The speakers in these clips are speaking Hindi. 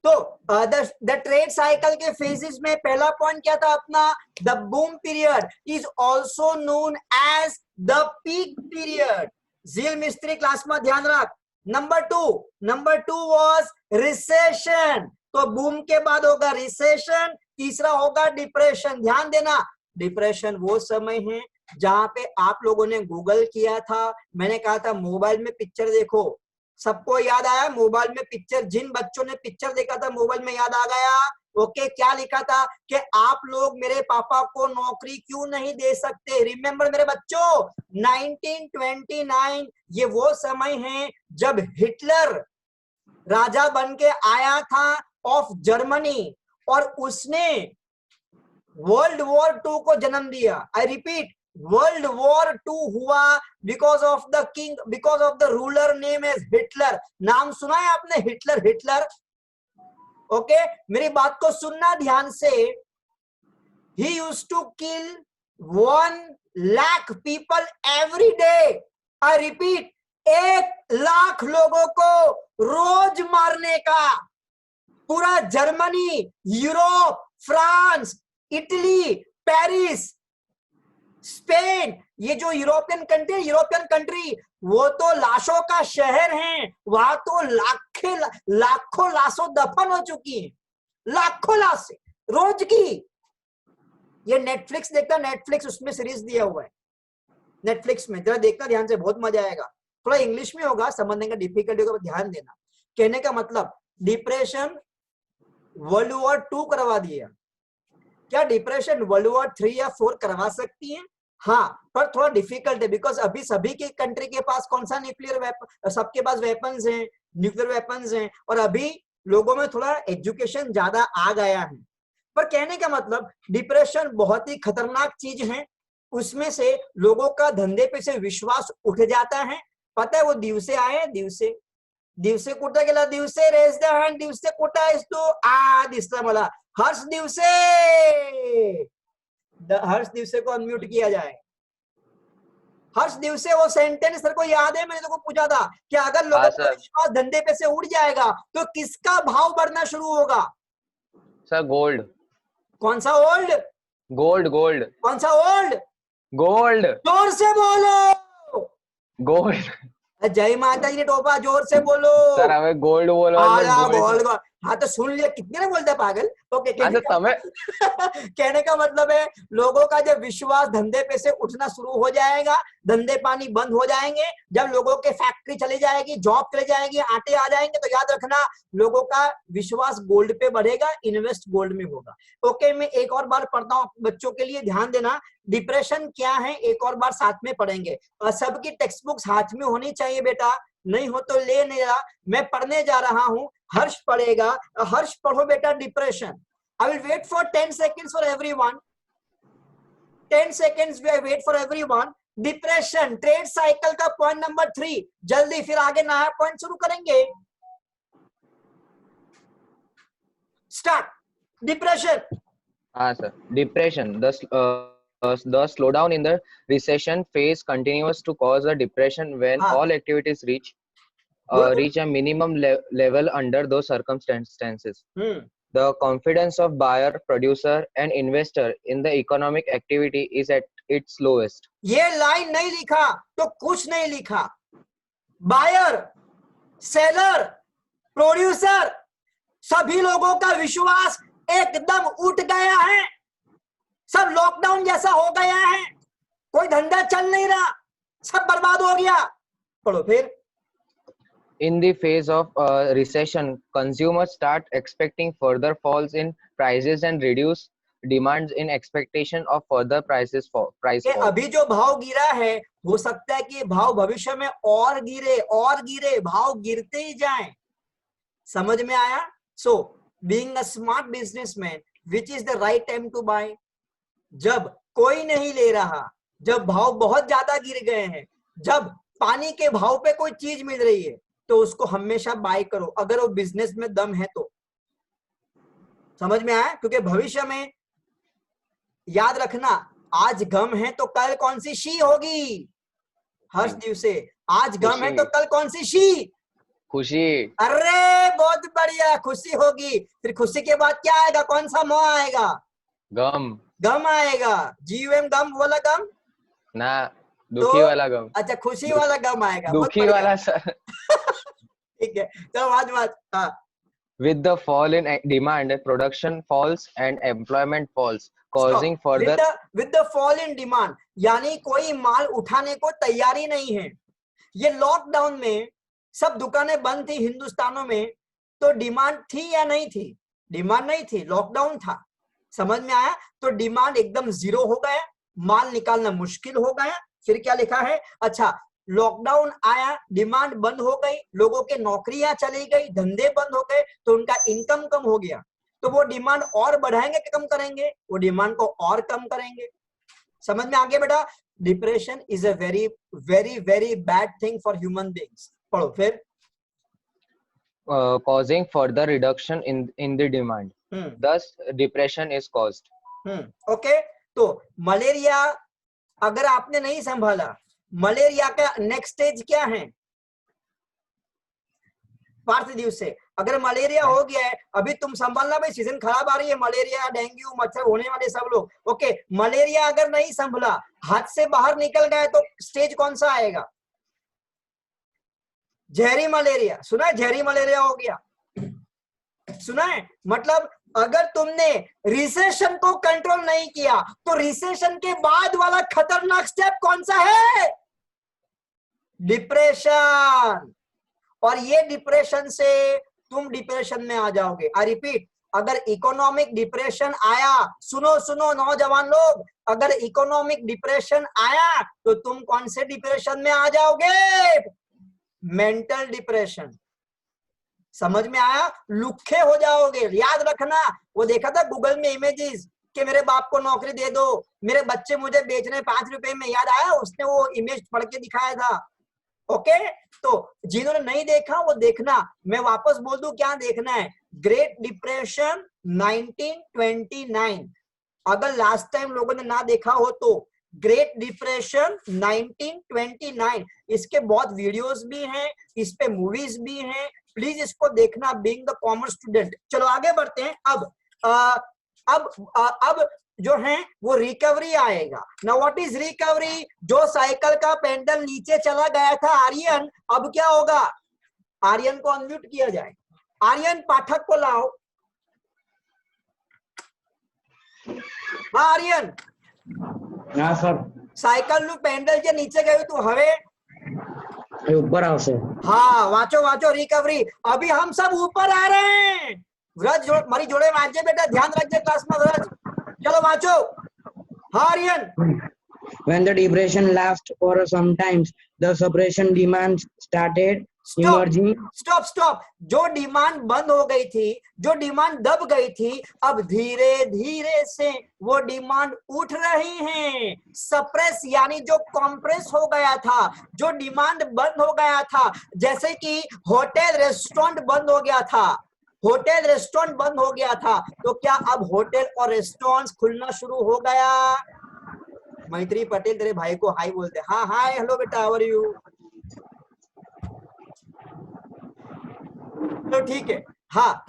तो द ट्रेड साइकिल के फेजेस में पहला पॉइंट क्या था अपना, the boom period is also known as the peak period. Jheel Mistry class में ध्यान रख। नंबर टू वॉज रिसेशन, तो बूम के बाद होगा रिसेशन, तीसरा होगा डिप्रेशन। ध्यान देना, डिप्रेशन वो समय है जहां पे आप लोगों ने गूगल किया था, मैंने कहा था मोबाइल में पिक्चर देखो, सबको याद आया मोबाइल में पिक्चर, जिन बच्चों ने पिक्चर देखा था मोबाइल में याद आ गया। ओके, क्या लिखा था कि आप लोग मेरे पापा को नौकरी क्यों नहीं दे सकते। रिमेंबर मेरे बच्चों, 1929 ये वो समय है जब हिटलर राजा बन के आया था ऑफ जर्मनी, और उसने वर्ल्ड वॉर 2 को जन्म दिया। आई रिपीट, वर्ल्ड वॉर 2 हुआ because of the king, because of the ruler name as Hitler. नाम सुना है आपने, हिटलर? हिटलर, ओके, मेरी बात को सुनना ध्यान से। He used to kill 1 lakh people every day. I repeat, 1 lakh लोगों को रोज मारने का। पूरा Germany, Europe, France, Italy, Paris, Spain, ये जो यूरोपियन कंट्री वो तो लाशों का शहर है, वहां तो लाखों लाशों दफन हो चुकी हैं, लाखों लाशें रोज की। ये नेटफ्लिक्स देखता, नेटफ्लिक्स उसमें सीरीज दिया हुआ है नेटफ्लिक्स में, जरा देखना ध्यान से, बहुत मजा आएगा। थोड़ा इंग्लिश में होगा, समझने का डिफिकल्टी होगा, ध्यान देना। कहने का मतलब, डिप्रेशन वर्ल्ड वॉर 2 करवा दिया, क्या डिप्रेशन वर्ल्ड वॉर 3 या 4 करवा सकती है? हाँ, पर थोड़ा डिफिकल्ट है, बिकॉज अभी सभी के कंट्री के पास कौन सा न्यूक्लियर वेपन, सबके पास वेपन्स हैं, न्यूक्लियर वेपन्स हैं, और अभी लोगों में थोड़ा एजुकेशन ज्यादा आ गया है। पर कहने का मतलब, डिप्रेशन बहुत ही खतरनाक चीज है, उसमें से लोगों का धंधे पे से विश्वास उठ जाता है। पता है वो दिवसे आए, दिवसे कुठं गेला, दिवसे रेज द हँड, दिवसे कुठं आहेस तू, दिसला मला हर्ष दिवसे। हर्ष दिवसे को अनम्यूट किया जाए। हर्ष दिवसे, वो सेंटेंस सर को याद है, मैंने तो को पूछा था कि अगर लोगों का विश्वास धंधे पे से उड़ जाएगा तो किसका भाव बढ़ना शुरू होगा? Sir gold. कौन सा ओल्ड? गोल्ड। गोल्ड। कौन सा ओल्ड? गोल्ड। जोर से बोलो। गोल्ड। जय माता जी ने टोपा, जोर से बोलो सर, हमें गोल्ड बोलो। गोल्ड। हाँ तो सुन लिया, कितने ने बोलते पागल। ओके, कहने का मतलब है लोगों का जब विश्वास धंधे पे से उठना शुरू हो जाएगा, धंधे पानी बंद हो जाएंगे, जब लोगों के फैक्ट्री चली जाएगी, जॉब चली जाएगी, आटे आ जाएंगे, तो याद रखना लोगों का विश्वास गोल्ड पे बढ़ेगा, इन्वेस्ट गोल्ड में होगा। ओके, मैं एक और बार पढ़ता हूँ बच्चों के लिए, ध्यान देना। डिप्रेशन क्या है एक और बार साथ में पढ़ेंगे, और सबकी टेक्स्ट बुक्स हाथ में होनी चाहिए बेटा, नहीं हो तो ले नहीं रहा, मैं पढ़ने जा रहा हूं, हर्ष पढ़ेगा। हर्ष पढ़ो बेटा depression. I will wait for 10 seconds for everyone, 10 seconds we wait for everyone. Depression trade cycle का पॉइंट नंबर 3, जल्दी, फिर आगे नया पॉइंट शुरू करेंगे। स्टार्ट। डिप्रेशन। हाँ sir, depression, the slowdown in the recession phase continues to cause a depression when all activities reach a minimum level under those circumstances. The confidence of buyer, producer and investor in the economic activity is at its lowest. ये लाइन नहीं लिखा तो कुछ नहीं लिखा। बायर, सेलर, प्रोड्यूसर, सभी लोगों का विश्वास एकदम उठ गया है, सब लॉकडाउन जैसा हो गया है, कोई धंधा चल नहीं रहा, सब बर्बाद हो गया। पढ़ो फिर। In the phase of recession, consumers start expecting further falls in prices and reduce demands in expectation of further price fall. अभी जो भाव गिरा है, हो सकता है कि भाव भविष्य में और गिरे, भाव गिरते ही जाएं। समझ में आया? So, being a smart businessman, which is the right time to buy? जब कोई नहीं ले रहा, जब भाव बहुत ज्यादा गिर गए हैं, जब पानी के भाव पे कोई चीज मिल रही है, तो उसको हमेशा बाय करो, अगर वो बिजनेस में दम है तो। समझ में आया? क्योंकि भविष्य में याद रखना, आज गम है तो कल कौन सी शी होगी? हर्ष दिवसे, आज गम है तो कल कौन सी शी? खुशी। अरे बहुत बढ़िया, खुशी होगी। फिर खुशी के बाद क्या आएगा, कौन सा म आएगा? गम। गम आएगा। GUM, गम वाला गम ना, तो दुखी वाला गम। अच्छा, खुशी वाला गम आएगा। बहुत दुखी बढ़िया। वाला ठीक है, चलो आज हाँ। with the fall in demand, production falls and employment falls, causing further with the fall in demand, यानी कोई माल उठाने को तैयारी नहीं है। ये लॉकडाउन में सब दुकानें बंद थी हिंदुस्तानों में, तो डिमांड थी या नहीं थी? डिमांड नहीं थी, लॉकडाउन था। समझ में आया? तो डिमांड एकदम जीरो हो गया, माल निकालना मुश्किल हो गया। फिर क्या लिखा है? अच्छा, लॉकडाउन आया, डिमांड बंद हो गई, लोगों के नौकरियां चली गई, धंधे बंद हो गए, तो उनका इनकम कम हो गया। तो वो डिमांड और बढ़ाएंगे कि कम करेंगे? वो डिमांड को और कम करेंगे। समझ में आ गया बेटा? Depression is a very very very bad thing for human beings. पढ़ो फिर। causing further reduction in the demand. Thus, depression is caused. Okay, तो मलेरिया अगर आपने नहीं संभाला, मलेरिया का नेक्स्ट स्टेज क्या है? पार्थिव से अगर मलेरिया हो गया है, अभी तुम संभालना भाई, सीजन खराब आ रही है, मलेरिया डेंगू मच्छर होने वाले सब लोग। ओके, मलेरिया अगर नहीं संभला, हाथ से बाहर निकल गए, तो स्टेज कौन सा आएगा? जहरी मलेरिया। सुना है? जहरी मलेरिया हो गया, सुना है? मतलब अगर तुमने रिसेशन को कंट्रोल नहीं किया, तो रिसेशन के बाद वाला खतरनाक स्टेप कौन सा है? डिप्रेशन। और ये डिप्रेशन से तुम डिप्रेशन में आ जाओगे। आई रिपीट, अगर इकोनॉमिक डिप्रेशन आया, सुनो सुनो नौजवान लोग, अगर इकोनॉमिक डिप्रेशन आया तो तुम कौन से डिप्रेशन में आ जाओगे? Mental depression. समझ में आया? लुखे हो जाओगे। याद रखना, वो देखा था गूगल में इमेजेस कि मेरे बाप को नौकरी दे दो, मेरे बच्चे मुझे बेच रहे 5 रुपए में। याद आया? उसने वो इमेज पढ़ के दिखाया था। ओके, तो जिन्होंने नहीं देखा वो देखना। मैं वापस बोल दूं क्या देखना है? Great depression 1929। अगर लास्ट टाइम लोगों ने ना देखा हो तो ग्रेट डिप्रेशन 1929, इसके बहुत वीडियोस भी हैं, इस पे मूवीज भी हैं, प्लीज इसको देखना, बीइंग द कॉमर्स स्टूडेंट। चलो आगे बढ़ते हैं। अब जो है वो रिकवरी आएगा। Now what is recovery? जो साइकिल का पेंडल नीचे चला गया था आर्यन, अब क्या होगा? आर्यन को अनम्यूट किया जाए। आर्यन पाठक को लाओ। हाँ आर्यन। हाँ सर। साइकिल नु पेंडल के नीचे गई तो हवे ऊपर आओ सर। हाँ, वाचो वाचो रिकवरी। अभी हम सब ऊपर आ रहे हैं। व्रज मारी जोड़े वांचे बेटा, ध्यान रखिए क्लास में। व्रज चलो वाचो। हाँ Aryan. When the depression lasts for some times, the suppression demands started emerging. Stop stop. जो डिमांड बंद हो गई थी, जो डिमांड दब गई थी, अब धीरे धीरे से वो डिमांड उठ रही है। सप्रेस यानी जो कॉम्प्रेस हो गया था, जो डिमांड बंद हो गया था, जैसे कि होटल रेस्टोरेंट बंद हो गया था, होटल रेस्टोरेंट बंद हो गया था, तो क्या अब होटल और रेस्टोरेंट्स खुलना शुरू हो गया? मैत्री पटेल तेरे भाई को हाय बोलते। हाँ हाय, हेलो बेटा, हाउ आर यू? तो ठीक है। हाँ,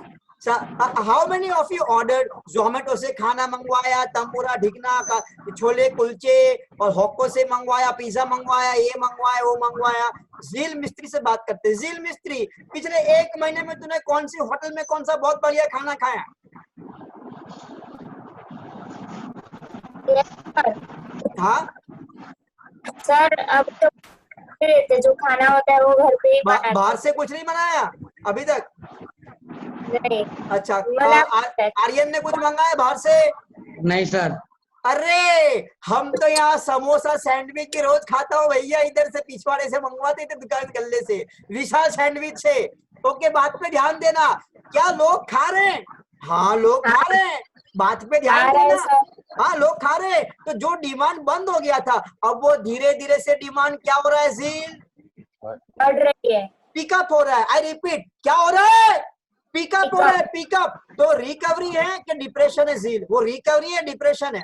how many of you ordered? Zomato से खाना मंगवाया, तंबूरा ढिकना का छोले कुलचे, और हॉको से मंगवाया, पिज्जा मंगवाया, ये मंगवाया, वो मंगवाया। झील मिस्त्री से बात करते। झील मिस्त्री, पिछले 1 महीने में तूने कौन सी होटल में कौन सा बहुत बढ़िया खाना खाया? हाँ सर, अब तो रहते जो खाना होता है वो घर पे ही बाहर से कुछ नहीं बनाया अभी तक? नहीं। अच्छा, आर्यन ने कुछ मंगाया बाहर से? नहीं सर। अरे हम तो यहाँ समोसा सैंडविच की रोज खाता हूँ भैया, इधर से पिछवाड़े से मंगवाते थे दुकान गल्ले से, विशाल सैंडविच से। ओके, बात पे ध्यान देना। क्या लोग खा रहे हैं? हाँ लोग खा रहे हैं, बात पे ध्यान देना। हाँ लोग खा रहे हैं। तो जो डिमांड बंद हो गया था, अब वो धीरे धीरे से डिमांड क्या हो रहा है? झील बढ़ रही है, पिकअप हो रहा है। आई रिपीट, क्या हो रहा है? पिकअप हो रहा है, पिकअप। तो रिकवरी है कि डिप्रेशन है? झील, वो रिकवरी है डिप्रेशन है?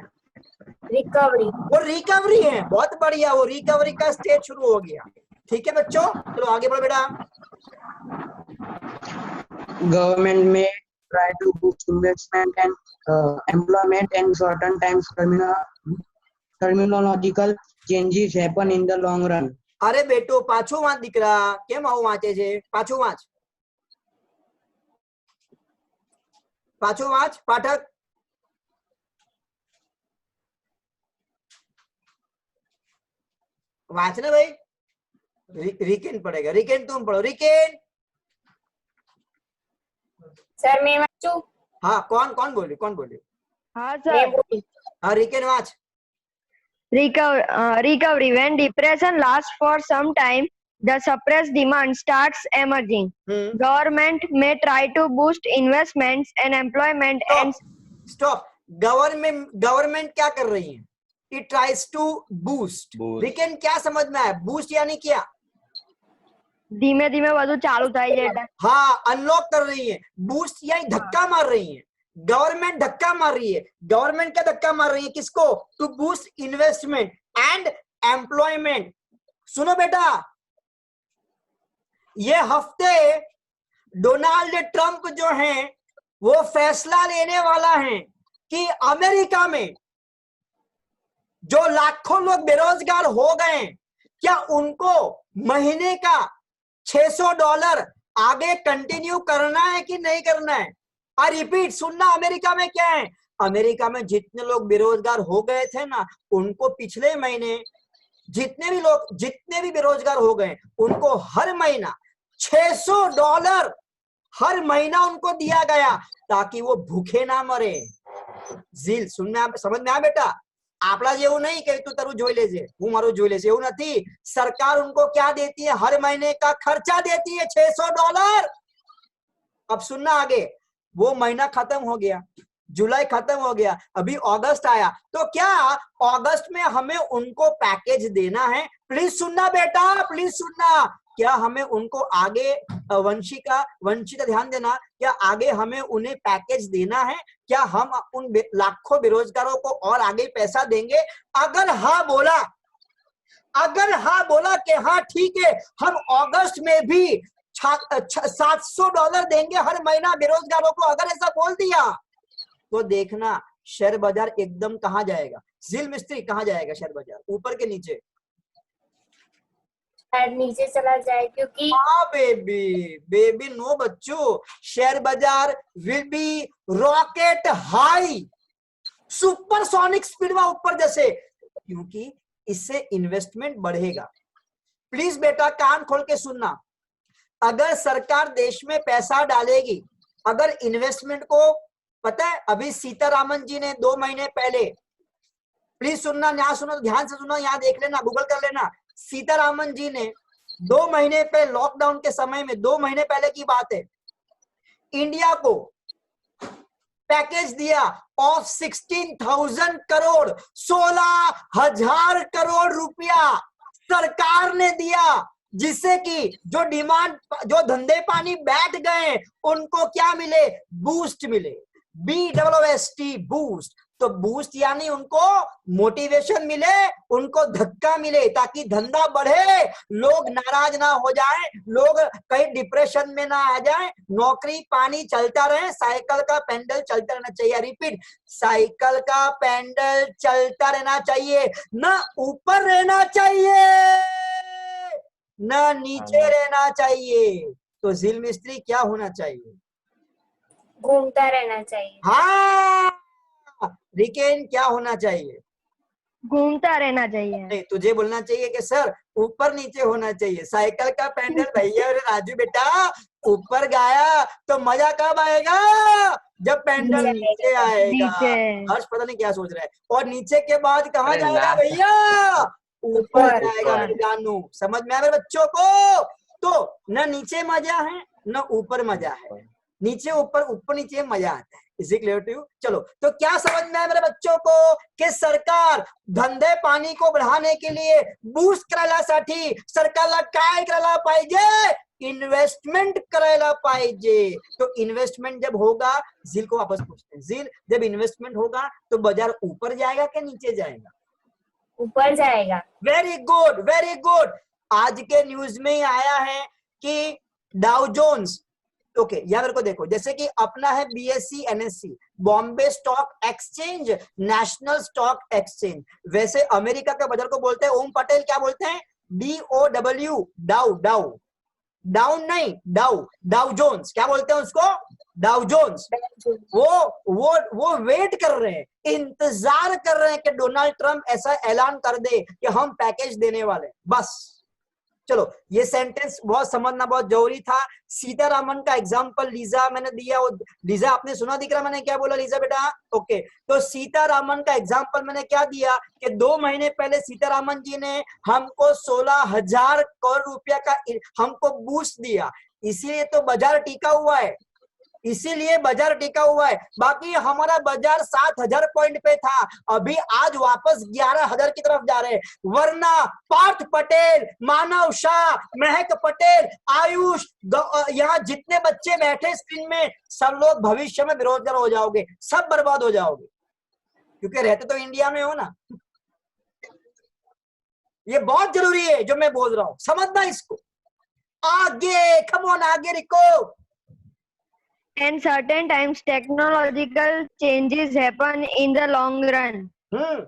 रिकवरी। वो रिकवरी है। बहुत बढ़िया, वो रिकवरी का स्टेज शुरू हो गया। ठीक है बच्चों, चलो आगे बढ़ो बेटा। government may try to boost investment and employment, and certain times terminological changes happen in the long run. અરે બેટો પાછું વાંચ દીકરા, કેમ આવું વાંચે છે? પાછું વાંચ, પાછું વાંચ પાઠક. वाच ना भाई. रिकेन पड़ेगा. रिकेन तुम पढ़ो. रिकेन. सर मैं वाचू. हाँ कौन कौन बोले, कौन बोले? हाँ मैं सर. बोली. हाँ RIKEN watch. Recovery. When depression lasts for some time, the suppressed demand starts emerging. Government may try to boost investments and employment and Stop. Government क्या कर रही है? It tries to boost. RIKEN क्या समझ में आया? बूस्ट यानी क्या? धीमे धीमे બધું ચાલુ થાય છે એટલે. हाँ अनलॉक कर रही है. बूस्ट यानी धक्का मार रही है. गवर्नमेंट धक्का मार रही है. गवर्नमेंट क्या धक्का मार रही है? किसको? To boost investment and employment. सुनो बेटा, ये हफ्ते डोनाल्ड ट्रंप जो हैं वो फैसला लेने वाला है कि अमेरिका में जो लाखों लोग बेरोजगार हो गए, क्या उनको महीने का $600 आगे कंटिन्यू करना है कि नहीं करना है? आई रिपीट, सुनना, अमेरिका में क्या है? अमेरिका में जितने लोग बेरोजगार हो गए थे ना, उनको पिछले महीने जितने भी बेरोजगार हो गए उनको हर महीना $600 हर महीना उनको दिया गया ताकि वो भूखे ना मरे. જીલ સુનને સમજ में आ बेटा? આપડા જેવું नहीं कि तू તારું જોઈ લેજે, હું મારું જોઈ લેજે, એવું નથી. सरकार उनको क्या देती है? हर महीने का खर्चा देती है, $600. अब सुनना आगे. वो महीना खत्म हो गया, जुलाई खत्म हो गया, अभी अगस्त आया, तो क्या अगस्त में हमें उनको पैकेज देना है? प्लीज सुनना बेटा, प्लीज सुनना. क्या हमें उनको आगे वंशिका ध्यान देना, क्या आगे हमें उन्हें पैकेज देना है? क्या हम उन लाखों बेरोजगारों को और आगे पैसा देंगे? अगर हाँ बोला कि हाँ ठीक है, हम अगस्त में भी $700 देंगे हर महीना बेरोजगारों को, अगर ऐसा बोल दिया तो देखना शेयर बाजार एकदम कहाँ जाएगा? जिल मिस्त्री, कहाँ जाएगा शेयर बाजार? ऊपर के नीचे? नीचे चला जाए, क्योंकि हाँ बेबी नो बच्चों, शेयर बाजार will be rocket high, supersonic speed में ऊपर जैसे, क्योंकि इससे इन्वेस्टमेंट बढ़ेगा. प्लीज बेटा कान खोल के सुनना. अगर सरकार देश में पैसा डालेगी, अगर इन्वेस्टमेंट को, पता है अभी सीतारामन जी ने 2 महीने पहले, प्लीज सुनना, यहाँ सुनो, ध्यान से सुनो, यहाँ देख लेना, गूगल कर लेना. सीतारामन जी ने 2 महीने पहले, लॉकडाउन के समय में 2 महीने पहले की बात है, इंडिया को पैकेज दिया ऑफ 16,000 करोड़, 16,000 करोड़ रुपया सरकार ने दिया, जिससे कि जो डिमांड, जो धंधे पानी बैठ गए उनको क्या मिले? बूस्ट मिले. BOOST, boost. तो बूस्ट यानी उनको मोटिवेशन मिले, उनको धक्का मिले ताकि धंधा बढ़े, लोग नाराज ना हो जाएं, लोग कहीं डिप्रेशन में ना आ जाएं, नौकरी पानी चलता रहे, साइकिल का पेंडल चलता रहना चाहिए. रिपीट, साइकिल का पेंडल चलता रहना चाहिए, ना ऊपर रहना चाहिए ना नीचे रहना चाहिए. तो जिल मिस्त्री क्या होना चाहिए? घूमता रहना चाहिए. हाँ. रिकेन क्या होना चाहिए? घूमता रहना चाहिए. नहीं, तुझे बोलना चाहिए कि सर ऊपर नीचे होना चाहिए. साइकिल का पेंडल भैया और राजू बेटा ऊपर गया तो मजा कब आएगा? जब पेंडल नीचे आएगा. हर्ष पता नहीं क्या सोच रहा है. और नीचे के बाद कहाँ जाएगा भैया? ऊपर जाएगा मेरे जानू. समझ में आया मेरे बच्चों को? तो न नीचे मजा है न ऊपर मजा है. नीचे ऊपर, ऊपर नीचे मजा आता है. Is it clear to you? चलो, तो क्या समझ में आया मेरे बच्चों को कि सरकार धंधे पानी को बढ़ाने के लिए बूस्ट करायसाठी सरकारला काय करायला पाहिजे? इन्वेस्टमेंट करायला पाहिजे. तो इन्वेस्टमेंट जब होगा, जिल को वापस पूछते हैं, जिल जब इन्वेस्टमेंट होगा तो बाजार ऊपर जाएगा कि नीचे जाएगा? ऊपर जाएगा. Very good, very good. आज के न्यूज में आया है कि डाउ जोन्स ओके यहाँ मेरे को देखो, जैसे कि अपना है BSE NSE, Bombay stock exchange, national stock exchange. वैसे अमेरिका के बाजार को बोलते हैं, ओम पटेल क्या बोलते हैं? DOW, डाउ, डाउ, डाउन नहीं, डाउ, डाउ जोन्स, क्या बोलते हैं उसको? Dow Jones. वो वेट कर रहे हैं, इंतजार कर रहे हैं कि डोनाल्ड ट्रंप ऐसा ऐलान कर दे कि हम पैकेज देने वाले हैं, बस। चलो, ये सेंटेंस बहुत समझना बहुत जरूरी था। सीतारामन का एग्जांपल लीजा मैंने दिया, लीजा आपने सुना, दिख रहा मैंने क्या बोला लीजा बेटा? ओके, तो सीतारामन का एग्जांपल मैंने क्या दिया कि 2 महीने पहले सीतारामन जी ने हमको 16,000 करोड़ रुपया का हमको बूस्ट दिया, इसीलिए तो बाजार टिका हुआ है, इसीलिए बाजार टिका हुआ है। बाकी हमारा बाजार 7,000 पॉइंट पे था, अभी आज वापस 11,000 की तरफ जा रहे हैं। वरना पार्थ पटेल, मानव शाह, महक पटेल, आयुष, यहाँ जितने बच्चे बैठे स्क्रीन में, सब लोग भविष्य में बेरोजगार हो जाओगे, सब बर्बाद हो जाओगे, क्योंकि रहते तो इंडिया में हो ना। ये बहुत जरूरी है जो मैं बोल रहा हूं, समझना इसको। आगे, कम ऑन, आगे रिको। And certain times technological changes happen in the long run.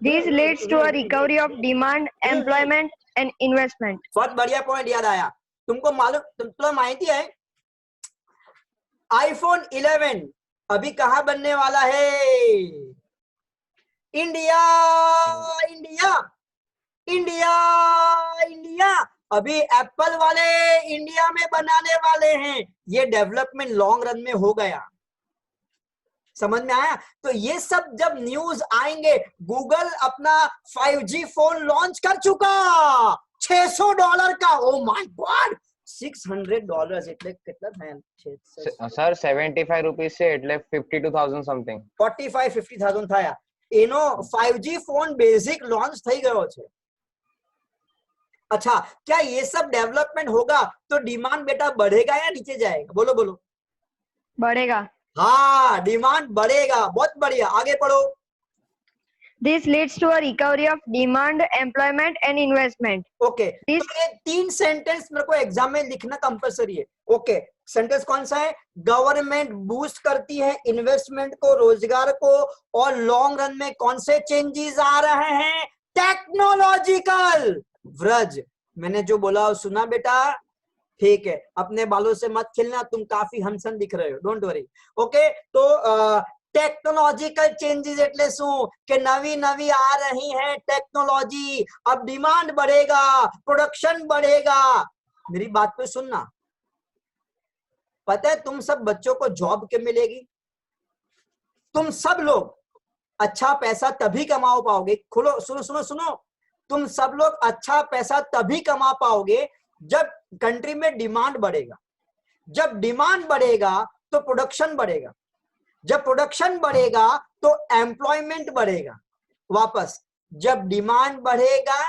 This leads to a recovery of demand, employment and investment. बहुत बढ़िया पॉइंट याद आया। तुमको मालूम, तुमको माहिती है iPhone 11 अभी कहाँ बनने वाला है? India, India, India, India. अभी एप्पल वाले इंडिया में बनाने वाले हैं। ये डेवलपमेंट लॉन्ग रन में हो गया, समझ में आया? तो ये सब जब न्यूज आएंगे, गूगल अपना 5G फोन लॉन्च कर चुका, $600 का। ओ माय गॉड, $600 એટલે કેટલા થયા સર? 75 રૂપીસ છે એટલે 52,000 સમથિંગ, 45-50,000 થયા। એનો 5G ફોન બેઝિક લોન્ચ થઈ ગયો છે। अच्छा, क्या ये सब डेवलपमेंट होगा तो डिमांड बेटा बढ़ेगा या नीचे जाएगा? बोलो बोलो। बढ़ेगा। हाँ, डिमांड बढ़ेगा। बहुत बढ़िया, आगे पढ़ो। This leads to a recovery of demand, employment and investment. Okay, तो ये 3 सेंटेंस मेरे को एग्जाम में लिखना कंपलसरी है। ओके, सेंटेंस कौन सा है? गवर्नमेंट बूस्ट करती है इन्वेस्टमेंट को, रोजगार को, और लॉन्ग रन में कौन से चेंजेस आ रहे हैं? टेक्नोलॉजिकल। व्रज, मैंने जो बोला सुना बेटा? ठीक है, अपने बालों से मत खेलना, तुम काफी हंसन दिख रहे हो, डोंट वरी। ओके, तो टेक्नोलॉजिकल चेंजेस એટલે શું કે નવી નવી आ रही है टेक्नोलॉजी, अब डिमांड बढ़ेगा, प्रोडक्शन बढ़ेगा। मेरी बात पे सुनना, पता है तुम सब बच्चों को जॉब क्यों मिलेगी? तुम सब लोग अच्छा पैसा तभी कमा पाओगे, खुलो सुनो सुनो सुनो, तुम सब लोग अच्छा पैसा तभी कमा पाओगे जब कंट्री में डिमांड बढ़ेगा। जब डिमांड बढ़ेगा तो प्रोडक्शन बढ़ेगा, जब प्रोडक्शन बढ़ेगा तो एम्प्लॉयमेंट बढ़ेगा। वापस, जब डिमांड बढ़ेगा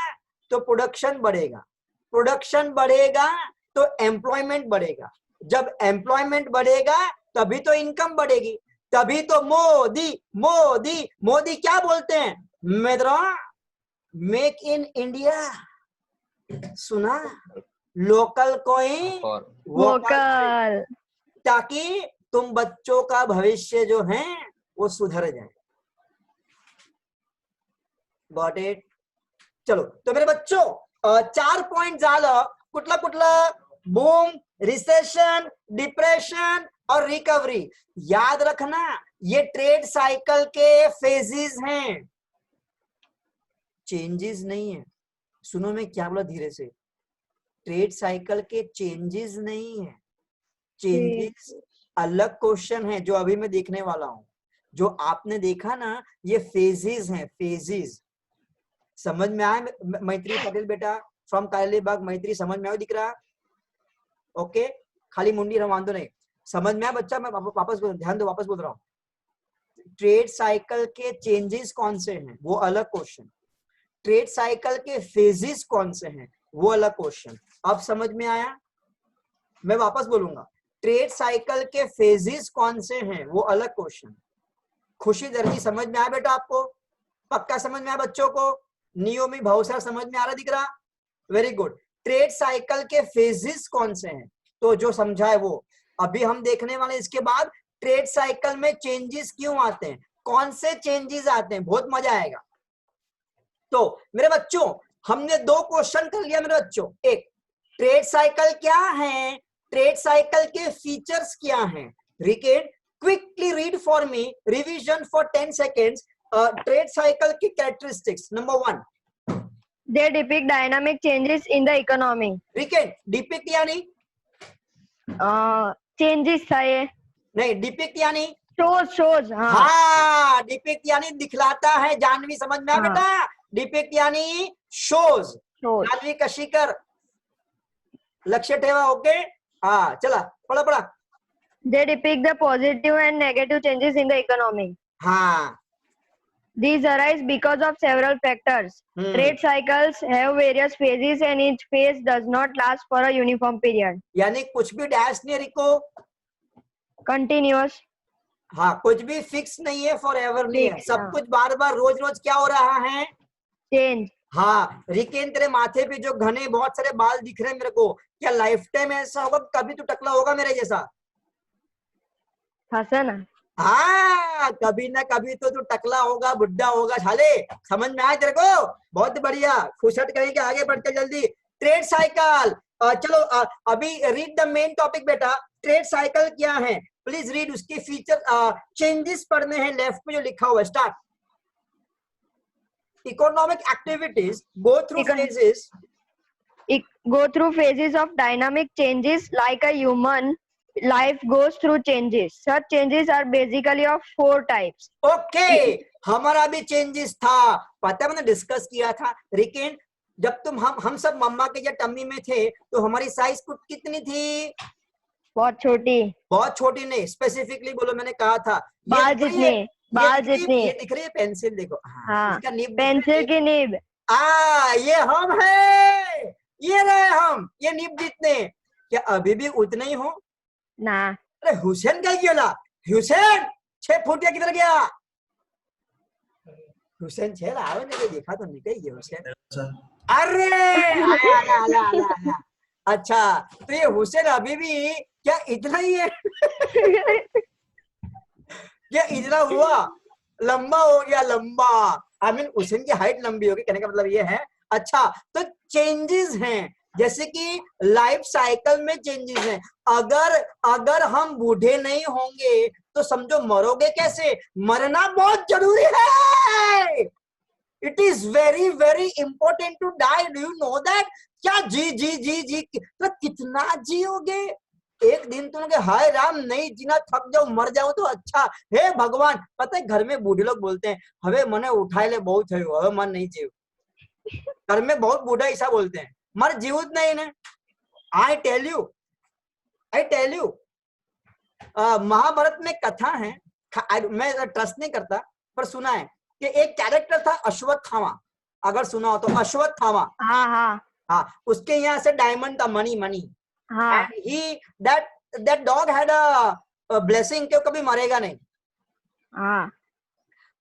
तो प्रोडक्शन बढ़ेगा, प्रोडक्शन बढ़ेगा तो एम्प्लॉयमेंट बढ़ेगा, जब एम्प्लॉयमेंट बढ़ेगा तभी तो इनकम बढ़ेगी, तभी तो मोदी मोदी मोदी क्या बोलते हैं मित्रों? मेक इन इंडिया, सुना? लोकल को ही वोकल, ताकि तुम बच्चों का भविष्य जो है वो सुधर जाए। Got it? चलो, तो मेरे बच्चों 4 पॉइंट झालं। कुठला कुठला? बूम, रिसेशन, डिप्रेशन और रिकवरी। याद रखना, ये ट्रेड साइकिल के फेजेस हैं, चेंजेस नहीं है। सुनो मैं क्या बोला धीरे से, ट्रेड साइकिल के चेंजेस नहीं है, चेंजेस अलग क्वेश्चन है जो अभी मैं देखने वाला हूं। जो आपने देखा ना, ये फेजेस हैं, फेजेस। समझ में आया? मैत्री पटेल बेटा फ्रॉम कालीबाग, मैत्री समझ में आया? दिख रहा? ओके, खाली मुंडी रवान दो, नहीं समझ में आया बच्चा? मैं वापस ध्यान दो, वापस बोल रहा हूँ। ट्रेड साइकिल के चेंजेस कौन से हैं वो अलग क्वेश्चन, ट्रेड साइकिल के फेजेस कौन से हैं वो अलग क्वेश्चन। अब समझ में आया? मैं वापस बोलूंगा, ट्रेड साइकिल के फेजेस कौन से हैं वो अलग क्वेश्चन। खुशी दर्जी समझ में आया बेटा आपको? पक्का समझ में आया बच्चों को? नियोमी भावसार समझ में आ रहा, दिख रहा? Very good. ट्रेड साइकिल के फेजेस कौन से हैं? तो जो समझा है वो अभी हम देखने वाले इसके बाद ट्रेड साइकिल में चेंजेस क्यों आते हैं, कौन से चेंजेस आते हैं, बहुत मजा आएगा। तो मेरे बच्चों हमने 2 क्वेश्चन कर लिया मेरे बच्चों। एक, ट्रेड साइकिल क्या है, ट्रेड साइकिल के फीचर्स क्या हैं। रिकेट quickly read for me, revision for 10 seconds. Trade cycle की characteristics. Number 1, They depict dynamic changes in the economy. रिकेट डिपिक्ट यानी Changes था ये. नहीं, डिपिक्ट यानी Shows. हाँ. हाँ, डिपिक्ट यानी दिखलाता है। जानवी समझ में आ हाँ. बेटा, डिपिक्ट यानी शोज। Shows. जानवी कशिकर लक्ष्य ठेवा। ओके, हाँ चला पढ़ा। They depict the positive and negative changes in the economy. हाँ These arise because of several factors. Trade cycles have various phases and each phase does not last for a uniform period. यानी कुछ भी डैश नहीं रिको, Continuous. हाँ कुछ भी फिक्स नहीं है, फॉर एवर नहीं है, Fixed, सब हाँ. कुछ बार बार रोज रोज क्या हो रहा है। Change. हाँ रिकेन, तेरे माथे पे जो घने बहुत सारे बाल दिख रहे हैं मेरे को, क्या लाइफ टाइम ऐसा होगा कभी तू टकला होगा मेरे जैसा? हंसा ना. हाँ कभी ना कभी तो तू टकला होगा, बुढ़ा होगा। साले समझ में आया तेरे को? बहुत बढ़िया, खुशहट करेंगे, आगे बढ़ते जल्दी। ट्रेड साइकिल, चलो अभी रीड द मेन टॉपिक बेटा। ट्रेड साइकिल क्या है, प्लीज रीड। उसके फीचर चेंजेस पढ़ने हैं, लेफ्ट में जो लिखा हुआ है। Start. Economic activities go through phases, Go through phases of dynamic changes like a human life goes through changes. Such changes are basically of 4 types. Okay हमारा भी चेंजेस था, पता है मैंने डिस्कस किया था। रिकेन जब हम सब मम्मा के जब टम्मी में थे तो हमारी साइज कितनी थी? बहुत छोटी. बहुत छोटी नहीं, स्पेसिफिकली बोलो, मैंने कहा था बाल जितने. ये दिख रही है पेंसिल, देखो। हाँ. इसका निब पेंसिल की नीब. ये हम है, ये रहे हम, ये निब जितने। क्या अभी भी उतने ही हो? ना. अरे हुसैन क्या किया? हुसैन 6 फुट या किधर गया? हुसैन 6 आवे नहीं, देखा तो निकल गया हुसैन। अरे आया। अच्छा तो ये हुसैन अभी भी क्या इतना ही है? क्या इतना हुआ? लंबा हो गया, लंबा। आई मीन हुसैन की हाइट लंबी होगी, कहने का मतलब ये है। अच्छा तो चेंजेस हैं, जैसे कि लाइफ साइकिल में चेंजेस हैं। अगर हम बूढ़े नहीं होंगे तो समझो मरोगे कैसे? मरना बहुत जरूरी है। It is very very important to die, do you know that? क्या जी तो कितना जियोगे? एक दिन तुम हाय राम नहीं जीना, थक जाओ, मर जाओ तो अच्छा। हे भगवान, पता है घर में बूढ़े लोग बोलते हैं, हवे मने उठाए ले बहुत है, हवे मन नहीं जीव। घर में बहुत बूढ़ा ऐसा बोलते हैं, मर जीवत नहीं ना। आई टेल यू महाभारत में कथा है, मैं ट्रस्ट नहीं करता पर सुना है कि एक कैरेक्टर था अश्वत्थामा, अगर सुना हो तो। अश्वत्थामा, हाँ उसके यहाँ से डायमंड था, मनी। हाँ. that dog had a blessing कि कभी मरेगा नहीं। हाँ.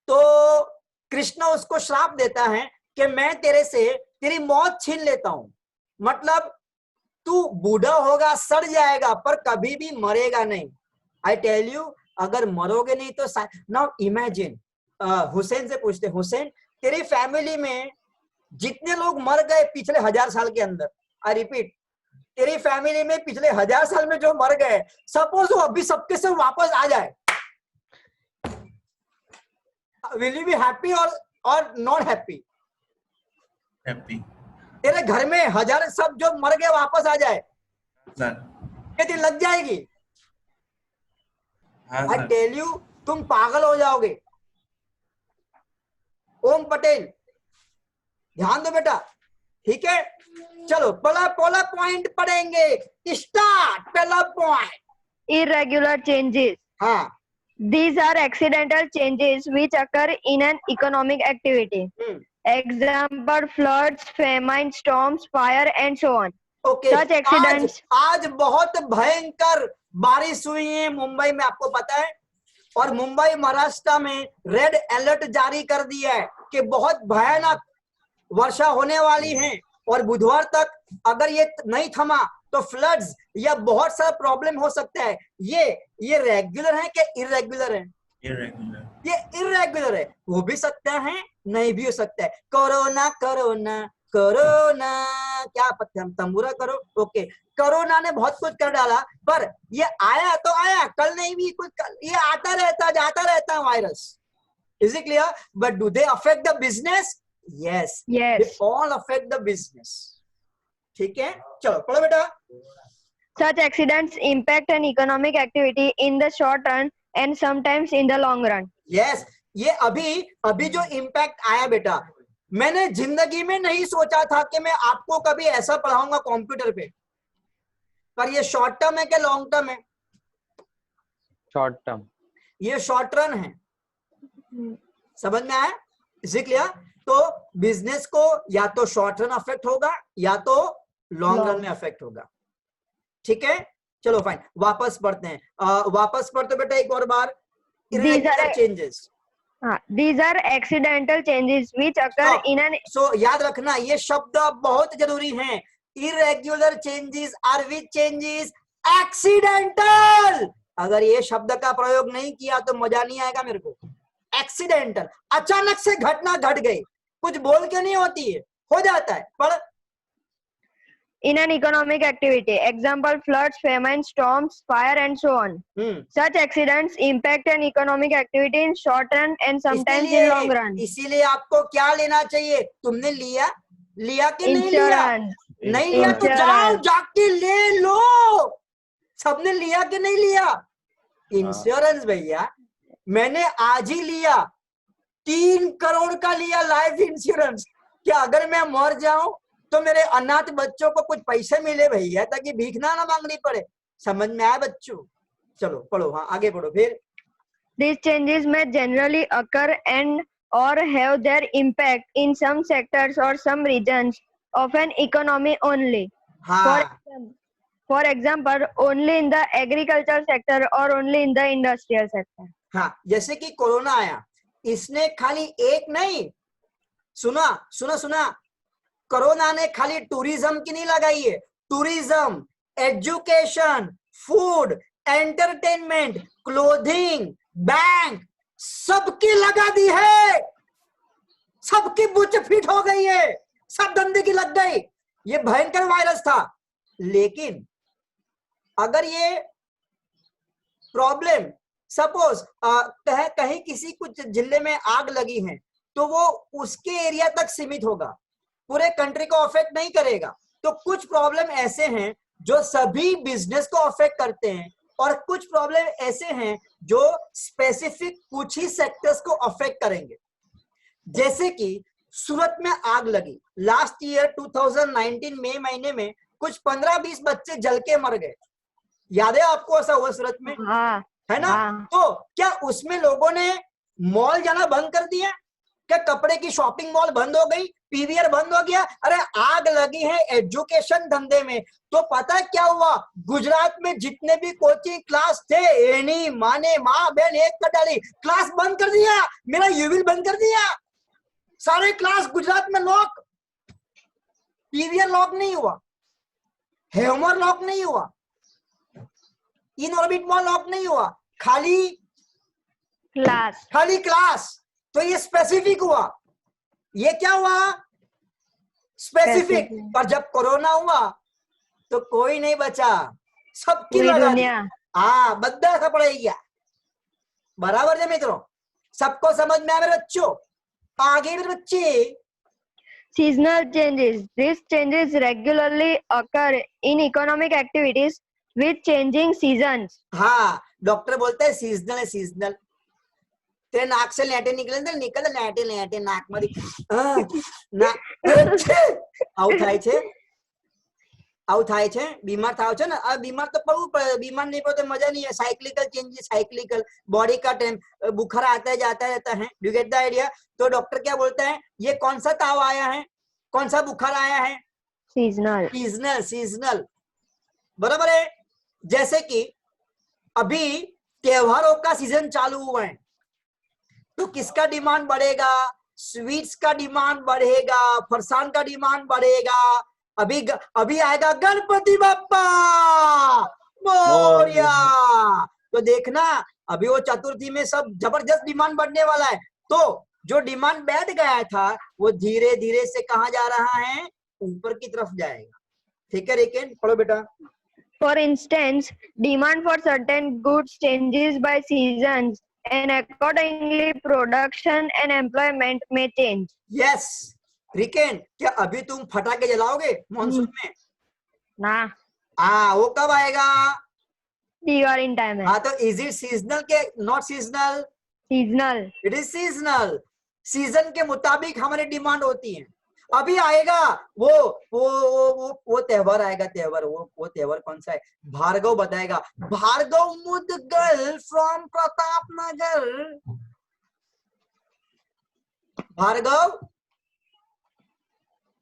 तो कृष्ण उसको श्राप देता है कि मैं तेरे से तेरी मौत छीन लेता हूं, मतलब तू बूढ़ा होगा, सड़ जाएगा, पर कभी भी मरेगा नहीं। आई टेल यू, अगर मरोगे नहीं तो नाउ इमेजिन, हुसैन से पूछते, हुसैन तेरी फैमिली में जितने लोग मर गए पिछले 1000 साल के अंदर, आई रिपीट, तेरी फैमिली में पिछले 1000 साल में जो मर गए, सपोज वो अभी सबके सब वापस आ जाए, विल यू बी हैप्पी और नॉट हैप्पी? हैप्पी। तेरे घर में 1000 सब जो मर गए वापस आ जाए, सर ये दिन लग जाएगी? हाँ आई सर। टेल यू, तुम पागल हो जाओगे। ओम पटेल ध्यान दो बेटा, ठीक है? चलो पहला पॉइंट पढ़ेंगे। स्टार्ट। पहला पॉइंट, Irregular changes. हाँ These are accidental changes which occur in an economic activity. Example: floods, famine, storms, fire, and so on. Okay Such accidents. आज बहुत भयंकर बारिश हुई है मुंबई में, आपको पता है? और मुंबई महाराष्ट्र में रेड अलर्ट जारी कर दिया है कि बहुत भयानक वर्षा होने वाली है, और बुधवार तक अगर ये नहीं थमा तो फ्लड्स या बहुत सारा प्रॉब्लम हो सकता है। ये रेगुलर है क्या इरेगुलर है? Irregular. ये इरेगुलर है, हो भी सकता है नहीं भी हो सकता है। कोरोना कोरोना कोरोना, क्या तंबूरा करो, ओके। कोरोना ने बहुत कुछ कर डाला, पर ये आया तो आया, कल नहीं भी कुछ, ये आता रहता जाता रहता है virus. Is it clear? But do they affect the business? Yes, they all affect the business. ठीक है, चलो पढ़ो बेटा। Such accidents impact an economic activity in the short run and sometimes in the long run. Yes, ये अभी जो इम्पैक्ट आया बेटा, मैंने जिंदगी में नहीं सोचा था कि मैं आपको कभी ऐसा पढ़ाऊंगा कंप्यूटर पे। पर ये शॉर्ट टर्म है क्या लॉन्ग टर्म है? Short term. ये शॉर्ट रन है, समझ में आया? इसलिए तो बिजनेस को या तो शॉर्ट रन अफेक्ट होगा या तो लॉन्ग रन में अफेक्ट होगा। ठीक है, चलो फाइन, वापस पढ़ते हैं। वापस पढ़ते बेटा एक और बार। irregular changes, these are accidental changes which occur in an so याद रखना ये शब्द बहुत जरूरी है। irregular changes are which changes? accidental। अगर ये शब्द का प्रयोग नहीं किया तो मजा नहीं आएगा मेरे को। एक्सीडेंटल, अचानक से घटना घट गई, कुछ बोल के नहीं होती है, हो जाता है। पढ़। in an economic activity, example floods, famine, storms, fire and so on. Such accidents impact an economic activity in short run and sometimes in long run. इसीलिए आपको क्या लेना चाहिए? तुमने लिया कि नहीं लिया? नहीं लिया तो जाओ जाके ले लो। सबने लिया कि नहीं लिया? इंश्योरेंस भैया, मैंने आज ही लिया, 3 करोड़ का लिया लाइफ इंश्योरेंस। क्या अगर मैं मर जाऊं तो मेरे अनाथ बच्चों को कुछ पैसे मिले भैया, ताकि भीखना ना मांगनी पड़े। समझ में आया बच्चों? चलो पढ़ो, हाँ आगे पढ़ो फिर। These changes may generally occur and or have their impact in some sectors or some regions of an economy only. हाँ, For example, only in the agriculture sector or only in the industrial sector. हाँ, जैसे कि कोरोना आया, इसने खाली एक नहीं, सुना, कोरोना ने खाली टूरिज्म की नहीं लगाई है। Tourism, education, food, entertainment, clothing, bank, सबकी लगा दी है। सबकी बुच फिट हो गई है, सब धंधे की लग गई। ये भयंकर वायरस था। लेकिन अगर ये प्रॉब्लम सपोज कहीं किसी कुछ जिले में आग लगी है, तो वो उसके एरिया तक सीमित होगा, पूरे कंट्री को अफेक्ट नहीं करेगा। तो कुछ प्रॉब्लम ऐसे हैं जो सभी बिजनेस को अफेक्ट करते हैं, और कुछ प्रॉब्लम ऐसे हैं जो स्पेसिफिक कुछ ही सेक्टर्स को अफेक्ट करेंगे। जैसे कि सूरत में आग लगी लास्ट ईयर 2019 मई महीने में, कुछ 15-20 बच्चे जल के मर गए। याद है आपको ऐसा हुआ सूरत में? हाँ, है ना? हाँ। तो क्या उसमें लोगों ने मॉल जाना बंद कर दिया? क्या कपड़े की शॉपिंग मॉल बंद हो गई? पीवीआर बंद हो गया? अरे आग लगी है एजुकेशन धंधे में। तो पता है क्या हुआ? गुजरात में जितने भी कोचिंग क्लास थे, एनी माने माँ बहन एक कर डाली, क्लास बंद कर दिया। मेरा यूविल बंद कर दिया, सारे क्लास गुजरात में लॉक। पीवीआर लॉक नहीं हुआ, हेमर लॉक नहीं हुआ, इन ऑर्बिट मॉल लॉक नहीं हुआ, खाली क्लास। तो ये स्पेसिफिक हुआ। ये क्या हुआ? स्पेसिफिक। पर जब कोरोना हुआ तो कोई नहीं बचा, सबकी दुनिया। हाँ, बद्दा सा पड़ गया। बराबर है मित्रों? सबको समझ में आया मेरे बच्चों? आगे मेरे बच्चे। Seasonal changes. These changes regularly occur in economic activities with changing seasons. हाँ, डॉक्टर बोलता है सीजनल है, सीजनल। तेरे नाक से लेटे निकले तो निकल लेटे नाक मारी આવું થાય છે બીમાર થાવ છે ને આ બીમાર તો પડવું પડે બીમાર નહીં પડે તો મજા नहीं है साइक्लिकल चेंजेस साइक्लिकल बॉडी का बुखार आता जाता रहता है डू गेट द आइडिया तो डॉक्टर क्या बोलता है ये कौन सा ताव आया है कौन सा बुखार आया है सीजनल बराबर है जैसे कि अभी त्योहारों का सीजन चालू हुआ है तो किसका डिमांड बढ़ेगा स्वीट्स का डिमांड बढ़ेगा फरसान का डिमांड बढ़ेगा अभी आएगा गणपति बप्पा मोरया। तो देखना अभी वो चतुर्थी में सब जबरदस्त डिमांड बढ़ने वाला है। तो जो डिमांड बैठ गया था वो धीरे धीरे से कहाँ जा रहा है, ऊपर की तरफ जाएगा। ठीक है रिकेन, पढ़ो बेटा। For instance, demand for certain goods changes by seasons and accordingly production and employment may change. Yes, RIKEN, क्या अभी तुम फटाके जलाओगे मॉनसून में? ना, वो कब आएगा? दिवाली टाइम है। हाँ, तो इज इट सीजनल के not seasonal? Seasonal. It is seasonal. Season के मुताबिक हमारी डिमांड होती है। अभी आएगा वो त्योहार आएगा, त्योहार वो त्योहार कौन सा है? भार्गव बताएगा। भार्गव मुदगल फ्रॉम प्रताप नगर।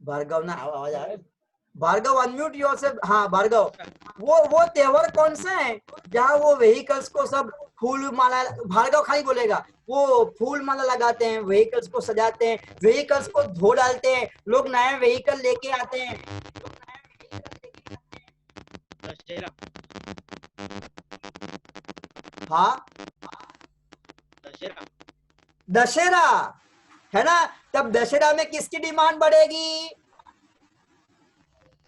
भार्गव ना आवाज आ रहा है? Bhargav unmute yourself. हाँ भार्गव, वो त्योहार कौन सा है जहाँ वो व्हीकल्स को सब फूल माला, भार्गव खाली बोलेगा, वो फूल माला लगाते हैं, व्हीकल्स को सजाते हैं, व्हीकल्स को धो डालते हैं, लोग नए व्हीकल लेके आते हैं। हाँ, दशहरा है ना? तब दशहरा में किसकी डिमांड बढ़ेगी?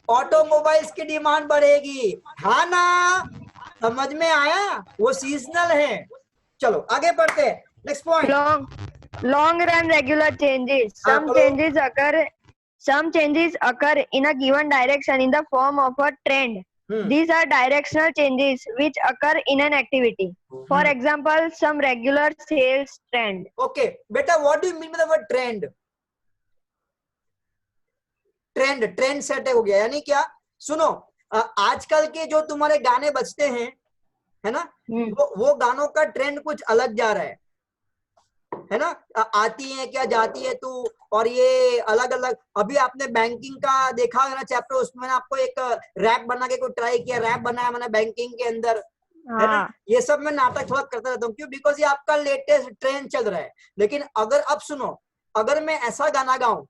ऑटोमोबाइल्स की डिमांड बढ़ेगी। हाँ ना, समझ में आया? वो सीजनल है। चलो आगे बढ़ते हैं। Next point. Long run regular changes. Some changes occur in a given direction in the form of a trend. These are directional changes which occur in an activity. For example, some regular sales trend. Okay, beta, what do you mean by the word trend? Trend set हो गया यानी क्या? सुनो, आजकल के जो तुम्हारे गाने बजते हैं, है ना, वो गानों का ट्रेंड कुछ अलग जा रहा है ना? आती है क्या जाती है तू, और ये अलग अलग। अभी आपने बैंकिंग का देखा होगा ना चैप्टर, उसमें मैंने आपको एक रैप बना के कोई ट्राई किया, रैप बनाया मैंने बैंकिंग के अंदर, है ना? ये सब मैं नाटक थोड़ा करता रहता हूँ। क्यों? बिकॉज ये आपका लेटेस्ट ट्रेंड चल रहा है। लेकिन अगर अब सुनो, अगर मैं ऐसा गाना गाऊं,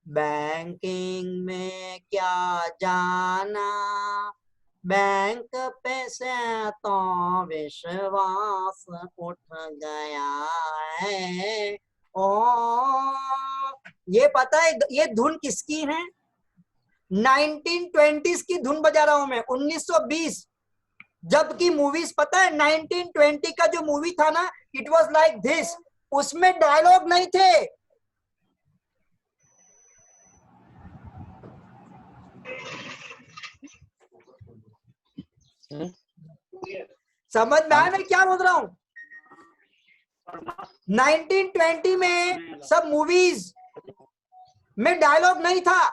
बैंकिंग में क्या जाना, बैंक पे से तो विश्वास उठ गया है। ये पता है ये धुन किसकी है? 1920s की धुन बजा रहा हूं मैं, 1920। जबकि मूवीज पता है 1920 का जो मूवी था ना, इट वाज लाइक दिस, उसमें डायलॉग नहीं थे। समझ में आया मैं क्या बोल रहा हूं? 1920 में सब मूवीज में डायलॉग नहीं था।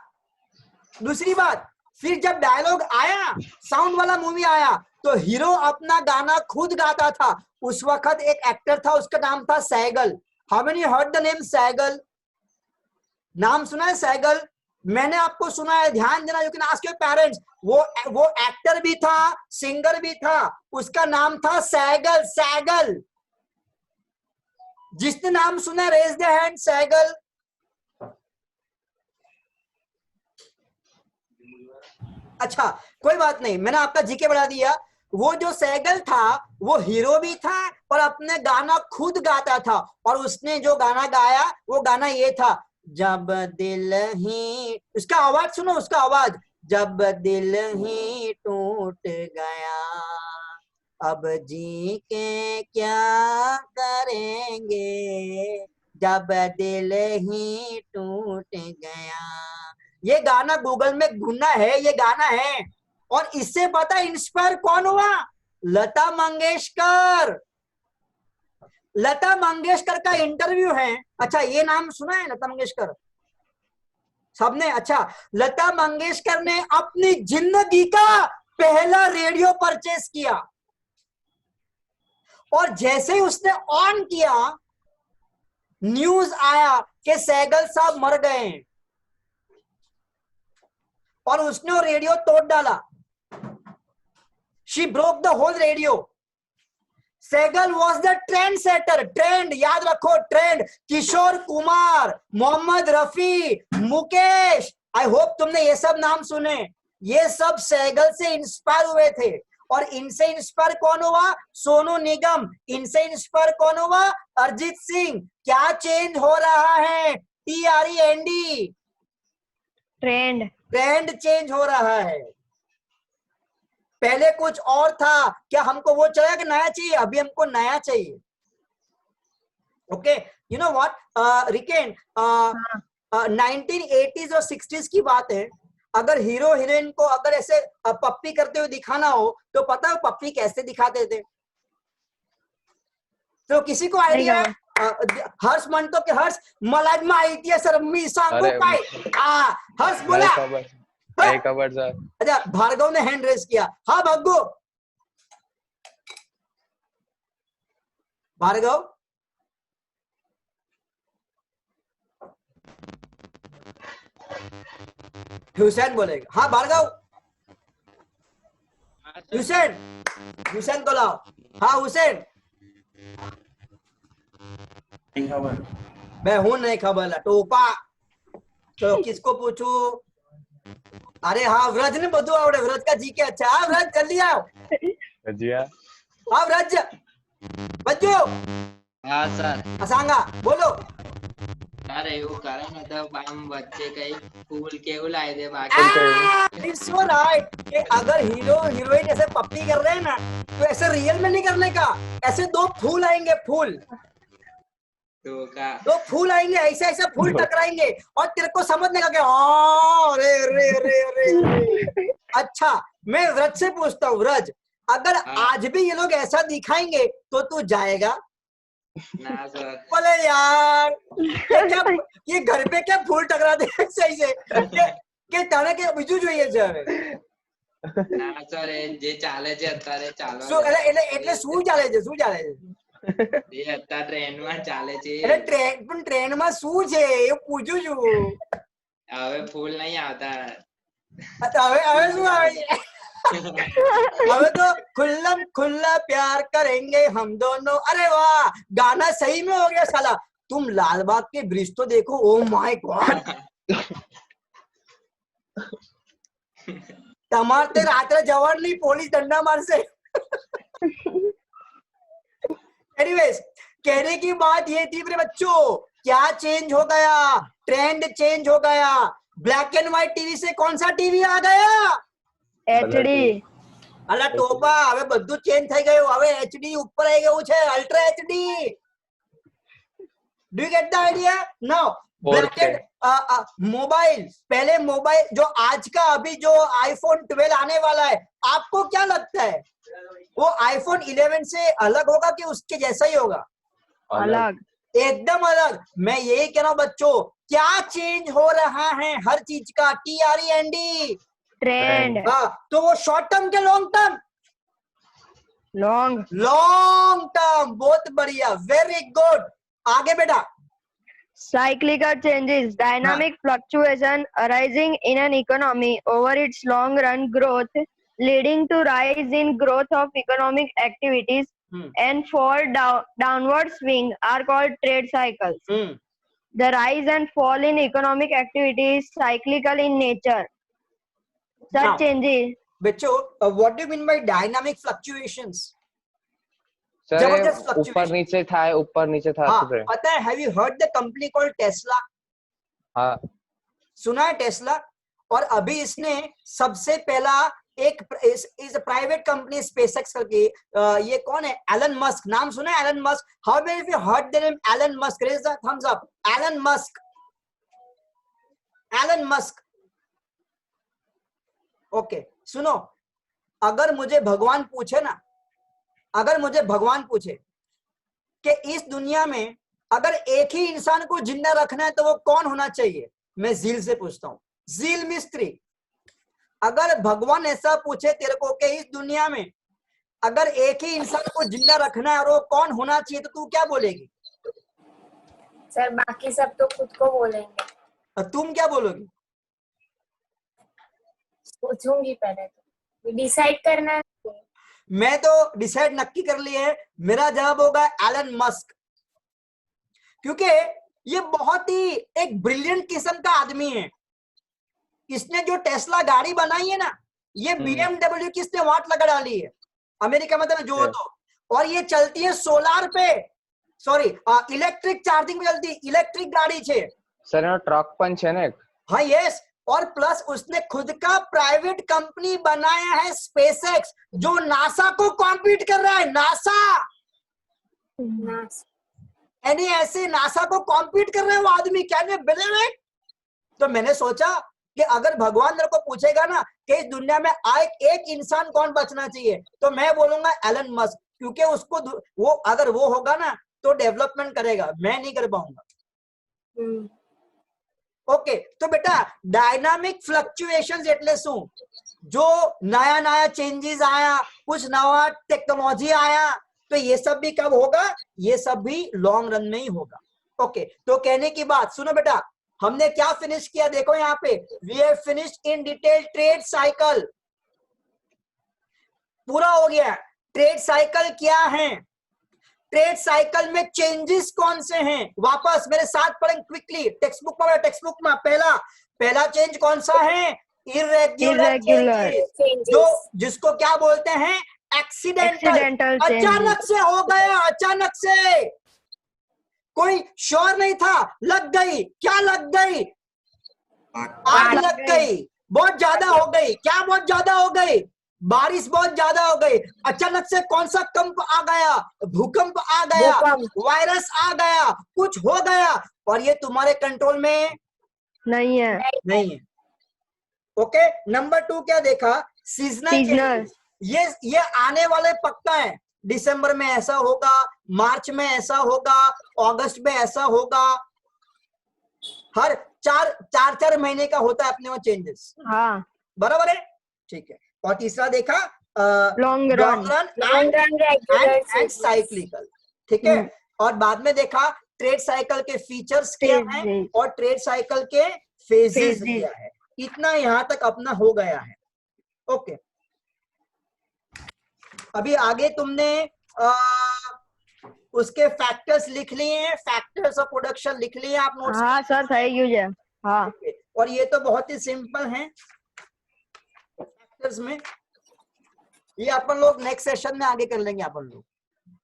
दूसरी बात, फिर जब डायलॉग आया, साउंड वाला मूवी आया, तो हीरो अपना गाना खुद गाता था। उस वक्त एक एक्टर था, उसका नाम था Saigal. How many heard the name Saigal? नाम सुना है सहगल? मैंने आपको सुना है, ध्यान देना, लेकिन आज के पेरेंट्स, वो एक्टर भी था, सिंगर भी था, उसका नाम था सहगल। सहगल, जिसने नाम सुना रेज द हैंड। सहगल, अच्छा कोई बात नहीं, मैंने आपका जीके बढ़ा दिया। वो जो सहगल था वो हीरो भी था और अपने गाना खुद गाता था, और उसने जो गाना गाया वो गाना ये था, जब दिल ही, उसका आवाज सुनो, उसका आवाज, जब दिल ही टूट गया अब जी के क्या करेंगे, जब दिल ही टूट गया। ये गाना गूगल में ढूंढना है, ये गाना है। और इससे पता इंस्पायर कौन हुआ? लता मंगेशकर। लता मंगेशकर का इंटरव्यू है। अच्छा, ये नाम सुना है लता मंगेशकर सबने? अच्छा, लता मंगेशकर ने अपनी जिंदगी का पहला रेडियो परचेस किया, और जैसे ही उसने ऑन किया, न्यूज आया कि सहगल साहब मर गए, और उसने वो रेडियो तोड़ डाला। She broke the whole radio. Saigal was the trend setter. Trend याद रखो, trend. Kishore Kumar, Mohammed Rafi, Mukesh, I hope तुमने ये सब नाम सुने। ये सब सहगल से इंस्पायर हुए थे। और इनसे इंस्पायर कौन हुआ? सोनू निगम। इनसे इंस्पायर कौन हुआ? अरिजीत सिंह। क्या चेंज हो रहा है? TREND, trend. ट्रेंड चेंज हो रहा है। पहले कुछ और था, क्या हमको वो चाहिए कि नया चाहिए? अभी हमको नया चाहिए। Okay, you know what RIKEN, 1980s और 60s की बात है। अगर हीरो हीरोइन को अगर ऐसे पप्पी करते हुए दिखाना हो तो पता है पप्पी कैसे दिखाते थे? तो किसी को आइडिया है? हर्ष म्हणतो की हर्ष मला माहिती आहे सर, मी सांगू अरे, काय? हर्ष बोला। नहीं खबर सर। अच्छा, भार्गव ने हैंड रेस किया। हाँ भार्गव, भार्गव हुसैन बोलेगा। हाँ भार्गव, हुसैन, हुसैन को लाओ। हाँ हुसैन, नहीं खबर। मैं हूं नहीं खबर टोपा। तो किसको पूछू? अरे हाँ, व्रज ने બધું આવડે। व्रज का जी के अच्छा। हाँ व्रज जल्दी आओ। भजिया। हाँ व्रज बच्चो હા સર सांगा, बोलो। સર એવું કરો ને તો આમ વચ્ચે કઈ ફૂલ કેવું લાવી દે બાકી It's so right कि अगर हीरो हीरोइन ऐसे पप्पी कर रहे हैं ना, तो ऐसे रियल में नहीं करने का। ऐसे दो फूल आएंगे, फूल, તો કા दो फूल आएंगे, ऐसे ऐसे फूल टकराएंगे और तेरे को समझने का कि अरे अरे अरे अरे अरे। अच्छा, मैं व्रज से पूछता हूँ, व्रज अगर हाँ। आज भी ये लोग ऐसा दिखाएंगे तो तू जाएगा? ના સર बोले यार, ये घर पे क्या फूल टकरा दे सही से કે તને કે બીજું જોઈએ છે હવે? ના સર એ જે ચાલે છે અત્યારે ચાલવા શું એટલે શું ચાલે છે? શું ચાલે છે? એ અત્યારે ટ્રેનમાં ચાલે છે એટલે ટ્રેનમાં શું છે એ પૂછું છું। હવે ફૂલ નહીં આવતા હવે શું આવે છે? હવે तो खुल्लम खुल्ला प्यार करेंगे हम दोनों। अरे वाह, गाना सही में हो गया साला। तुम लाल बाग के ब्रिज तो देखो, ओ माय गॉड। તમારે તે રાત્રે જવાનું નહીં, પોલીસ દંડા મારશે। एनीवेज, कहने की बात ये थी मेरे बच्चों, क्या चेंज हो गया? ट्रेंड चेंज हो गया। ब्लैक एंड व्हाइट टीवी से कौन सा टीवी आ गया? HD। અલા ટોપા, હવે બધું ચેન્જ થઈ ગયું। હવે HD ઉપર આવી ગયું છે, ultra HD। Do you get the idea? No, black and mobile, पहले मोबाइल जो आज का अभी जो iPhone 12 आने वाला है, आपको क्या लगता है वो iPhone 11 से अलग होगा कि उसके जैसा ही होगा? अलग, एकदम अलग। मैं यही कह रहा हूँ बच्चों, क्या चेंज हो रहा है हर चीज का? TREND। ट्रेंड। हाँ, तो वो शॉर्ट टर्म के long term? Long. Long term. बहुत बढ़िया, वेरी गुड। आगे बेटा। Cyclical changes, dynamic fluctuation arising in an economy over its long run growth, leading to rise in growth of economic activities and fall downward swing are called trade cycles. The rise and fall in economic activity is cyclical in nature. Such Now, changes, बच्चों, what do you mean by dynamic fluctuations? Sir जबरदस्त ऊपर fluctuation। नीचे था, ऊपर नीचे था। हाँ, पता है, have you heard the company called Tesla? हाँ, सुना है टेस्ला? और अभी इसने सबसे पहला एक इज प्राइवेट कंपनी स्पेसएक्स करके, ये कौन है? Elon Musk. नाम सुना है Elon Musk? How many of you heard the name Elon Musk? Raise the thumbs up. Elon Musk, Elon Musk. Okay, सुनो, अगर मुझे भगवान पूछे ना, अगर मुझे भगवान पूछे कि इस दुनिया में अगर एक ही इंसान को जिंदा रखना है तो वो कौन होना चाहिए, मैं झील से पूछता हूँ, झील मिस्त्री। अगर भगवान ऐसा पूछे तेरे को कि इस दुनिया में अगर एक ही इंसान को जिंदा रखना है और वो कौन होना चाहिए, तो तू क्या बोलेगी? सर बाकी सब तो खुद को बोलेंगे। और तुम क्या बोलोगी? सोचूंगी पहले, तो डिसाइड करना है। मैं तो डिसाइड नक्की कर लिया है, मेरा जवाब होगा एलन मस्क, क्योंकि ये बहुत ही एक ब्रिलियंट किस्म का आदमी है। इसने जो टेस्ला गाड़ी बनाई है ना, ये BMW किसने वाट लगा डाली है अमेरिका में, जो तो, और ये चलती है सोलार पे, सॉरी इलेक्ट्रिक चार्जिंग पे चलती, इलेक्ट्रिक गाड़ी छे सर एनो ट्रक पण छे ने। हाँ यस, और प्लस उसने खुद का प्राइवेट कंपनी बनाया है स्पेसएक्स, जो नासा को कॉम्पीट कर रहा है। नासा यानी ऐसे नासा को कॉम्पीट कर रहे हैं वो आदमी, कैन यू बिलीव इट? तो मैंने सोचा कि अगर भगवान मेरे को पूछेगा ना कि इस दुनिया में एक इंसान कौन बचना चाहिए, तो मैं बोलूंगा एलन मस्क, क्योंकि उसको वो अगर वो होगा ना तो डेवलपमेंट करेगा, मैं नहीं कर पाऊंगा। ओके तो बेटा डायनामिक फ्लक्चुएशंस એટલે શું? जो नया नया चेंजेस आया, कुछ नया टेक्नोलॉजी आया, तो ये सब भी कब होगा? ये सब भी लॉन्ग रन में ही होगा। ओके तो कहने की बात सुनो बेटा, हमने क्या फिनिश किया? देखो यहाँ पे we have finished in detail trade cycle, पूरा हो गया। ट्रेड साइकिल क्या है? ट्रेड साइकिल में चेंजेस कौन से हैं? वापस मेरे साथ पढ़ें क्विकली, टेक्स्ट बुक में पहला चेंज कौन सा है? इर्रेगुलर चेंजेस, जो जिसको क्या बोलते हैं? एक्सीडेंटल। अचानक से हो गया, अचानक से, कोई श्योर नहीं था, लग गई। क्या लग गई? आग लग गई, बहुत ज्यादा हो गई। क्या बहुत ज्यादा हो गई? बारिश बहुत ज्यादा हो गई। अचानक से कौन सा कंप आ गया? भूकंप आ गया, वायरस आ गया, कुछ हो गया, और ये तुम्हारे कंट्रोल में नहीं है। ओके नंबर 2 क्या देखा? सीजनल। ये आने वाले पक्का है, दिसंबर में ऐसा होगा, मार्च में ऐसा होगा, अगस्त में ऐसा होगा, हर चार महीने का होता है अपने वहां चेंजेस। हाँ बराबर है, ठीक है। और तीसरा देखा लॉन्ग रन एंड साइक्लिकल, ठीक है। और बाद में देखा ट्रेड साइकिल के फीचर्स क्या हैं और ट्रेड साइकिल के फेजेस क्या है। इतना यहाँ तक अपना हो गया है। ओके अभी आगे तुमने उसके फैक्टर्स लिख लिए हैं, फैक्टर्स ऑफ प्रोडक्शन लिख लिए आप नोट्स? हाँ सर सही यूज है। हाँ और ये तो बहुत ही सिंपल है फैक्टर्स में, ये अपन लोग नेक्स्ट सेशन में आगे कर लेंगे अपन लोग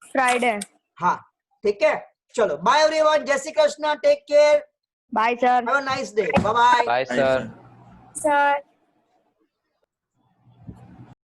फ्राइडे। हाँ ठीक है, चलो बाय एवरीवन, जय Shri Krishna, take care, bye sir, have a nice day, bye bye. Bye sir. Sir